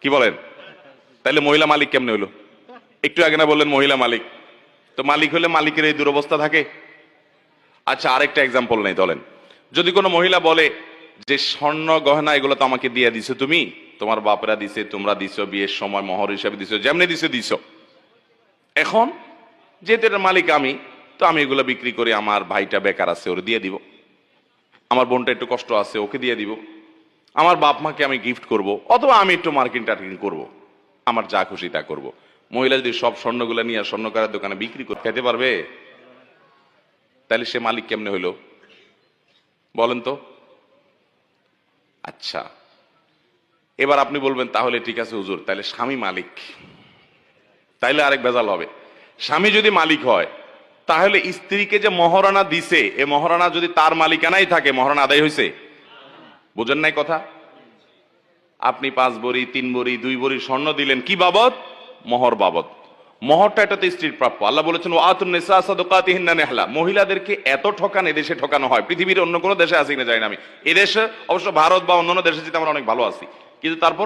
কি বলেন? তাইলে মহিলা মালিক কেমনে হইলো? একটু আগে না বললেন মহিলা মালিক, তো মালিক হলে মালিকের এই দুরবস্থা থাকে? আচ্ছা, আরেকটা এক্সাম্পল নেই, বলেন যদি কোনো মহিলা বলে যে স্বর্ণ গহনা এগুলো তো আমাকে দিয়ে দিছো, তুমি তোমার বাপরা দিছে, তোমরা দিছো, বিয়ের সময় মোহর হিসাবে দিছো, যেমনি দিছো দিছো, এখন যেহেতু এটার মালিক আমি, তো আমি এগুলো বিক্রি করে আমার ভাইটা বেকার আছে ওরে দিয়ে দিব, আমার বোনটা একটু কষ্ট আছে ওকে দিয়ে দিব, আমার বাপ মাকে আমি গিফট করব, অথবা আমি একটু মার্কিং টার্কিং করবো, আমার যা খুশি তা করব। মহিলা যদি সব স্বর্ণগুলো নিয়ে স্বর্ণকারের দোকানে বিক্রি করে খেতে পারবে, তাহলে সে মালিক কেমনে হইলো বলেন তো? আচ্ছা, এবার আপনি বলবেন তাহলে ঠিক আছে হুজুর, তাহলে স্বামী মালিক, তাইলে আরেক ভেজাল হবে। স্বামী যদি মালিক হয়, তাহলে স্ত্রীকে যে মহারণা দিছে, এ মহারণা যদি তার মালিকানাই থাকে, মহারণা আদায় হয়েছে? বুঝেন নাই কথা? আপনি 5 ভরি 3 ভরি 2 ভরি স্বর্ণ দিলেন, কি বাবদ? মোহর বাবদ। মোহরটা এটা তো স্ত্রীর প্রাপ্য। আল্লাহ বলেছেন ওয়াতুন নিসা সাদাকাতিহিন্না নিহলা, মহিলাদেরকে এত ঠকান এদেশে ঠকানো হয়, পৃথিবীর অন্য কোনো দেশে আছে কিনা জানি না আমি, এদেশে অবশ্য ভারত বা অন্যান্য দেশে যেতে আমরা অনেক ভালো আছি, কিন্তু তারপর